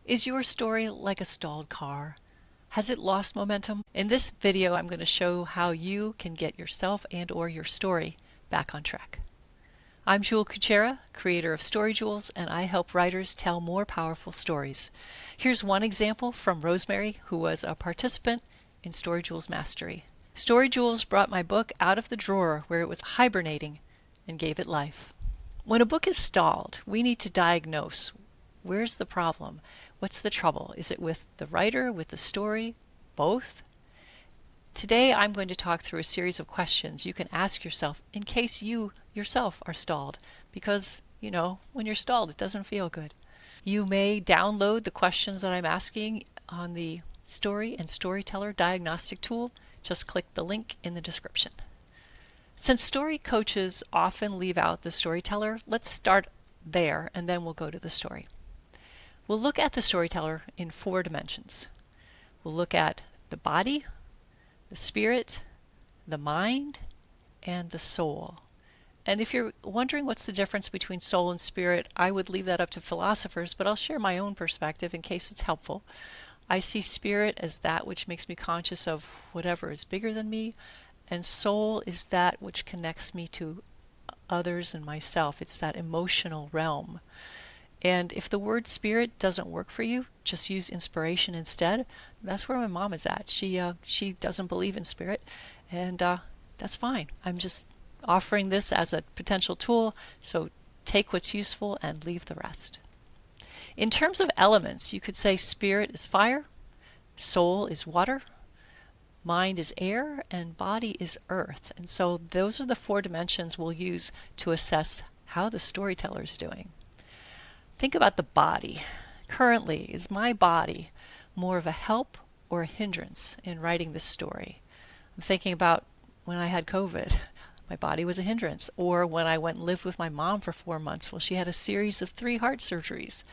Is your story like a stalled car? Has it lost momentum? In this video, I'm going to show how you can get yourself and or your story back on track. I'm Jule Kucera, creator of StoryJoules, and I help writers tell more powerful stories. Here's one example from Rosemary, who was a participant in StoryJoules Mastery. StoryJoules brought my book out of the drawer where it was hibernating and gave it life. When a book is stalled, we need to diagnose. Where's the problem? What's the trouble? Is it with the writer, with the story, both? Today I'm going to talk through a series of questions you can ask yourself in case you yourself are stalled, because, when you're stalled, it doesn't feel good. You may download the questions that I'm asking on the Story and Storyteller Diagnostic tool. Just click the link in the description. Since story coaches often leave out the storyteller, let's start there and then we'll go to the story. We'll look at the storyteller in 4 dimensions. We'll look at the body, the spirit, the mind, and the soul. And if you're wondering what's the difference between soul and spirit, I would leave that up to philosophers, but I'll share my own perspective in case it's helpful. I see spirit as that which makes me conscious of whatever is bigger than me, and soul is that which connects me to others and myself. It's that emotional realm. And if the word spirit doesn't work for you, just use inspiration instead. That's where my mom is at. She doesn't believe in spirit, and that's fine. I'm just offering this as a potential tool, so take what's useful and leave the rest. In terms of elements, you could say spirit is fire, soul is water, mind is air, and body is earth. And so those are the 4 dimensions we'll use to assess how the storyteller is doing. Think about the body. Currently, is my body more of a help or a hindrance in writing this story? I'm thinking about when I had COVID. My body was a hindrance. Or when I went and lived with my mom for 4 months. Well, she had a series of 3 heart surgeries.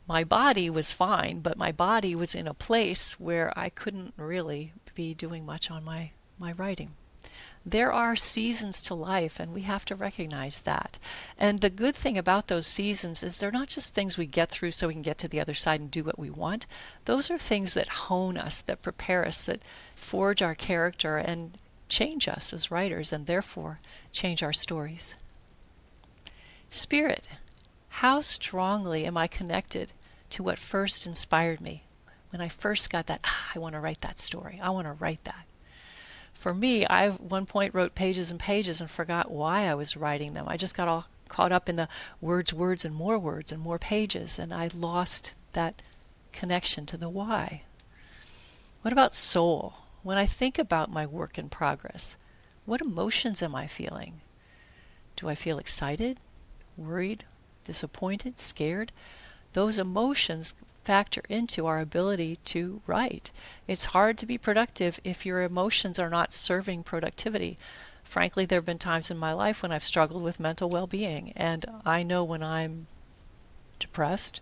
My body was fine, but my body was in a place where I couldn't really be doing much on my writing. There are seasons to life, and we have to recognize that. And the good thing about those seasons is they're not just things we get through so we can get to the other side and do what we want. Those are things that hone us, that prepare us, that forge our character and change us as writers, and therefore change our stories. Spirit. How strongly am I connected to what first inspired me? When I first got that, I want to write that story. I want to write that. For me, I at one point wrote pages and pages and forgot why I was writing them. I just got all caught up in the words, and more pages, and I lost that connection to the why. What about soul? When I think about my work in progress, what emotions am I feeling? Do I feel excited, worried, disappointed, scared? Those emotions factor into our ability to write. It's hard to be productive if your emotions are not serving productivity. Frankly, there have been times in my life when I've struggled with mental well-being, and I know when I'm depressed,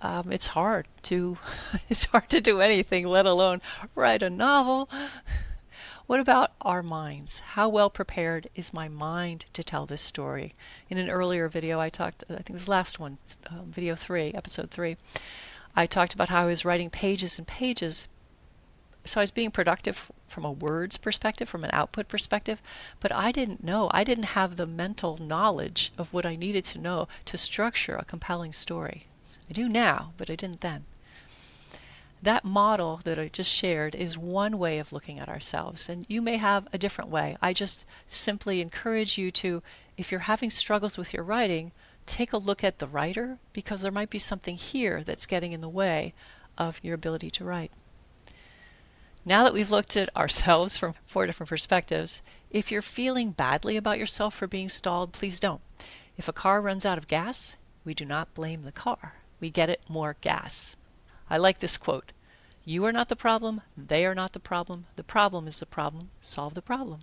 it's hard to do anything, let alone write a novel. What about our minds? How well prepared is my mind to tell this story? In an earlier video I talked, I think it was last one, video 3, episode 3, I talked about how I was writing pages and pages. So I was being productive from a words perspective, from an output perspective, but I didn't know. I didn't have the mental knowledge of what I needed to know to structure a compelling story. I do now, but I didn't then. That model that I just shared is one way of looking at ourselves, and you may have a different way. I just simply encourage you to, if you're having struggles with your writing, take a look at the writer, because there might be something here that's getting in the way of your ability to write. Now that we've looked at ourselves from 4 different perspectives, if you're feeling badly about yourself for being stalled, please don't. If a car runs out of gas, we do not blame the car. We get it more gas. I like this quote. You are not the problem. They are not the problem. The problem is the problem. Solve the problem.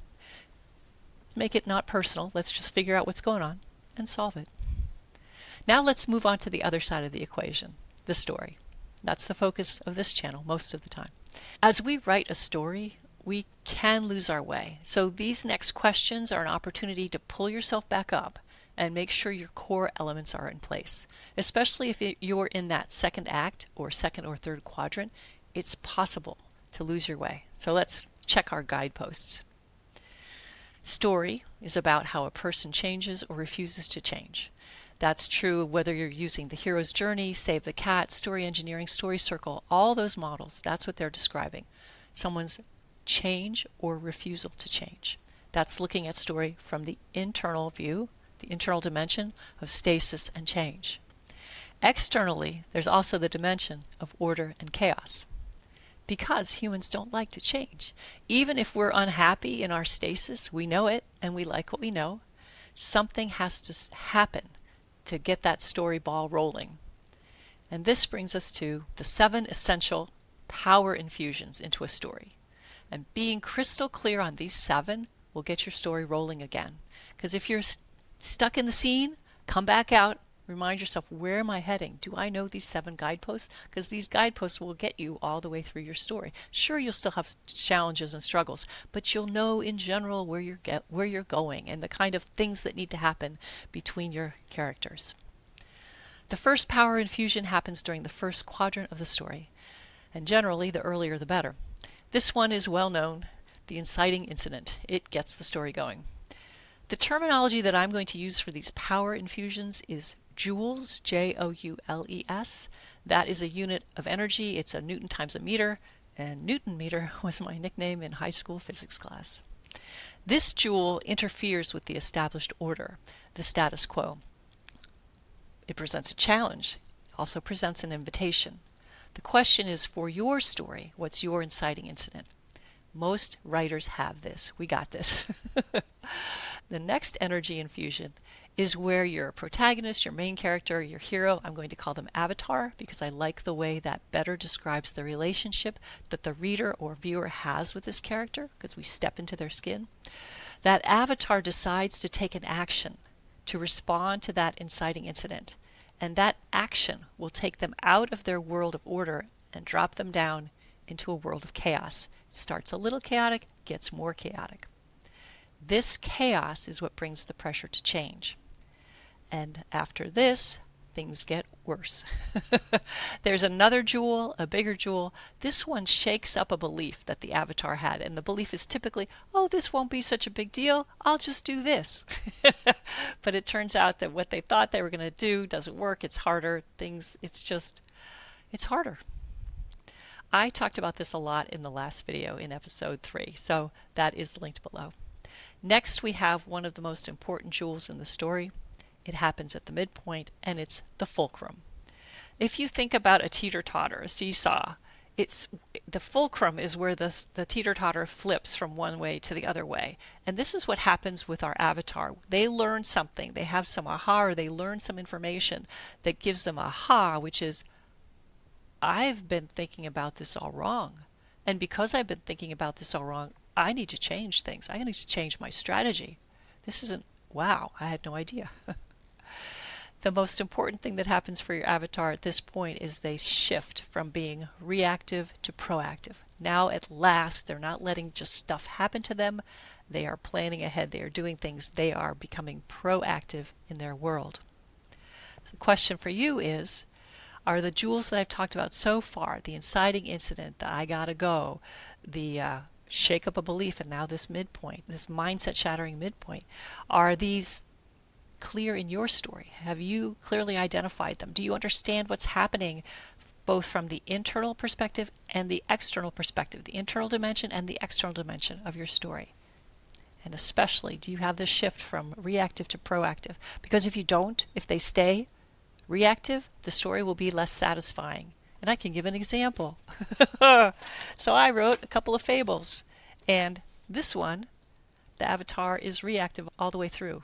Make it not personal. Let's just figure out what's going on and solve it. Now let's move on to the other side of the equation, the story. That's the focus of this channel most of the time. As we write a story, we can lose our way. So these next questions are an opportunity to pull yourself back up and make sure your core elements are in place. Especially if you're in that second act or second or third quadrant, it's possible to lose your way. So let's check our guideposts. Story is about how a person changes or refuses to change. That's true whether you're using the hero's journey, Save the Cat, story engineering, story circle, all those models. That's what they're describing. Someone's change or refusal to change. That's looking at story from the internal view, the internal dimension of stasis and change. Externally, there's also the dimension of order and chaos. Because humans don't like to change. Even if we're unhappy in our stasis, we know it and we like what we know. Something has to happen to get that story ball rolling. And this brings us to the 7 essential power infusions into a story. And being crystal clear on these 7 will get your story rolling again. Because if you're stuck in the scene, come back out, remind yourself, where am I heading? Do I know these 7 guideposts? Because these guideposts will get you all the way through your story. Sure, you'll still have challenges and struggles, but you'll know in general where you're going and the kind of things that need to happen between your characters. The first power infusion happens during the first quadrant of the story, and generally the earlier the better. This one is well known, the Inciting Incident. It gets the story going. The terminology that I'm going to use for these power infusions is Joules, Joules. That is a unit of energy. It's a Newton times a meter, and Newton meter was my nickname in high school physics class. This Joule interferes with the established order, the status quo. It presents a challenge, also presents an invitation. The question is, for your story, what's your inciting incident? Most writers have this. We got this. The next energy infusion is where your protagonist, your main character, your hero, I'm going to call them avatar because I like the way that better describes the relationship that the reader or viewer has with this character because we step into their skin. That avatar decides to take an action to respond to that inciting incident, and that action will take them out of their world of order and drop them down into a world of chaos. It starts a little chaotic, gets more chaotic. This chaos is what brings the pressure to change. And after this, things get worse. There's another Joule, a bigger Joule. This one shakes up a belief that the avatar had, and the belief is typically, oh, this won't be such a big deal, I'll just do this. But it turns out that what they thought they were going to do doesn't work, it's harder, it's harder. I talked about this a lot in the last video in episode 3, so that is linked below. Next, we have one of the most important Joules in the story. It happens at the midpoint, and it's the fulcrum. If you think about a teeter-totter, a seesaw, the fulcrum is where the teeter-totter flips from one way to the other way. And this is what happens with our avatar. They learn something. They have some aha, or they learn some information that gives them aha, which is, I've been thinking about this all wrong. And because I've been thinking about this all wrong, I need to change things. I need to change my strategy. This isn't, wow, I had no idea. The most important thing that happens for your avatar at this point is they shift from being reactive to proactive. Now at last, they're not letting just stuff happen to them. They are planning ahead. They are doing things. They are becoming proactive in their world. The question for you is, are the Joules that I've talked about so far, the inciting incident, the I gotta go, the shake up a belief, and now this midpoint, this mindset shattering midpoint, are these clear in your story? Have you clearly identified them? Do you understand what's happening both from the internal perspective and the external perspective, the internal dimension and the external dimension of your story? And especially, do you have this shift from reactive to proactive? Because if you don't, if they stay reactive, the story will be less satisfying. And I can give an example. So I wrote a couple of fables, and this one, the avatar is reactive all the way through.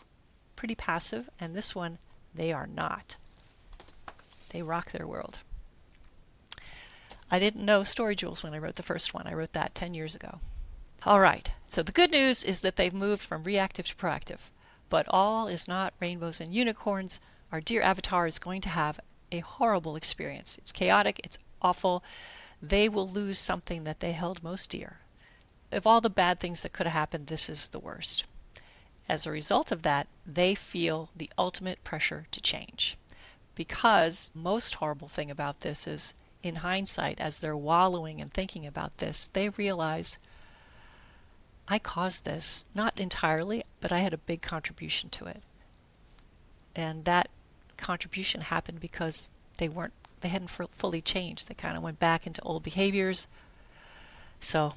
Pretty passive, and this one, they are not. They rock their world. I didn't know StoryJoules when I wrote the first one. I wrote that 10 years ago. All right, so the good news is that they've moved from reactive to proactive. But all is not rainbows and unicorns. Our dear avatar is going to have a horrible experience. It's chaotic, it's awful. They will lose something that they held most dear. Of all the bad things that could have happened, this is the worst. As a result of that, they feel the ultimate pressure to change. Because the most horrible thing about this is, in hindsight, as they're wallowing and thinking about this, they realize, I caused this, not entirely, but I had a big contribution to it. And that contribution happened because they hadn't fully changed. They kind of went back into old behaviors. So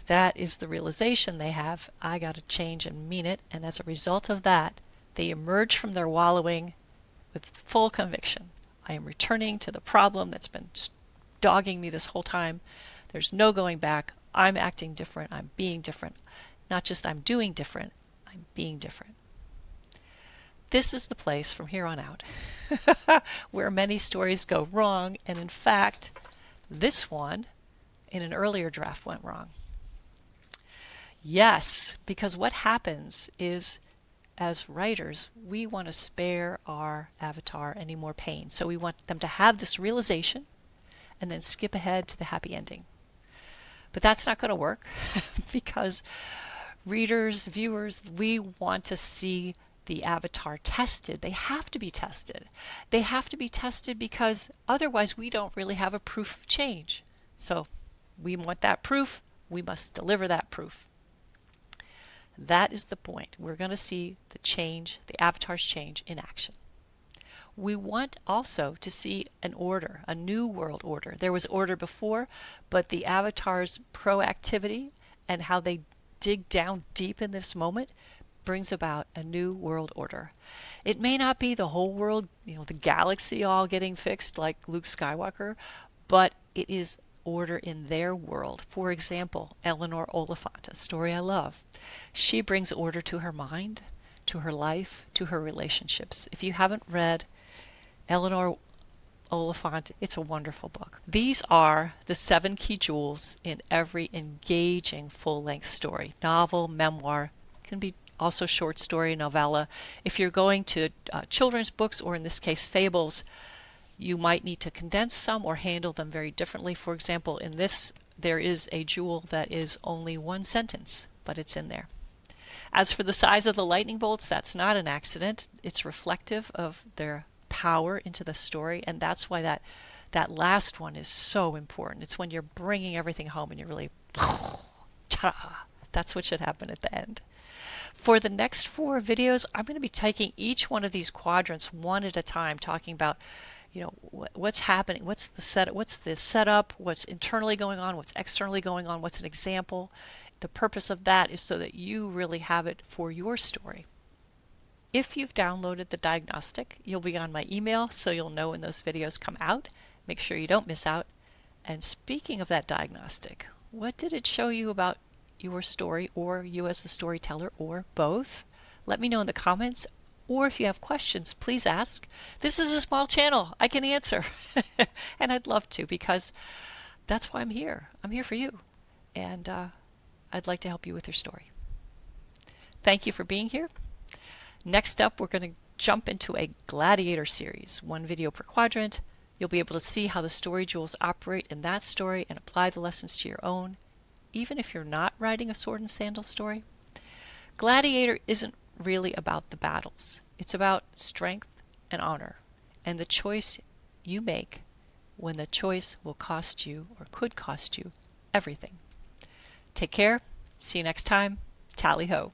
that is the realization they have. I got to change and mean it. And as a result of that, they emerge from their wallowing with full conviction. I am returning to the problem that's been dogging me this whole time. There's no going back. I'm acting different. I'm being different. Not just I'm doing different, I'm being different. This is the place from here on out where many stories go wrong. And in fact, this one in an earlier draft went wrong. Yes, because what happens is, as writers, we want to spare our avatar any more pain. So we want them to have this realization and then skip ahead to the happy ending. But that's not going to work because readers, viewers, we want to see the avatar tested. They have to be tested. They have to be tested because otherwise we don't really have a proof of change. So we want that proof. We must deliver that proof. That is the point. We're going to see the change, the avatar's change in action. We want also to see an order, a new world order. There was order before, but the avatar's proactivity and how they dig down deep in this moment brings about a new world order. It may not be the whole world, the galaxy all getting fixed like Luke Skywalker, but it is order in their world. For example, Eleanor Oliphant, a story I love. She brings order to her mind, to her life, to her relationships. If you haven't read Eleanor Oliphant, it's a wonderful book. These are the 7 key jewels in every engaging full-length story. Novel, memoir, can be also short story, novella. If you're going to children's books, or in this case fables, you might need to condense some or handle them very differently. For example, in this, there is a jewel that is only 1 sentence, but it's in there. As for the size of the lightning bolts, that's not an accident. It's reflective of their power into the story, and that's why that last one is so important. It's when you're bringing everything home and you're really, ta-da! That's what should happen at the end. For the next 4 videos, I'm going to be taking each one of these quadrants one at a time, talking about what's happening, what's the setup, what's internally going on, what's externally going on, what's an example. The purpose of that is so that you really have it for your story. If you've downloaded the diagnostic, you'll be on my email, so you'll know when those videos come out. Make sure you don't miss out. And speaking of that diagnostic, what did it show you about your story, or you as a storyteller, or both? Let me know in the comments, or if you have questions, please ask. This is a small channel. I can answer. And I'd love to, because that's why I'm here. I'm here for you. And I'd like to help you with your story. Thank you for being here. Next up, we're going to jump into a Gladiator series, 1 video per quadrant. You'll be able to see how the StoryJoules operate in that story and apply the lessons to your own, even if you're not writing a sword and sandals story. Gladiator isn't really about the battles. It's about strength and honor, and the choice you make when the choice will cost you, or could cost you, everything. Take care. See you next time. Tally ho.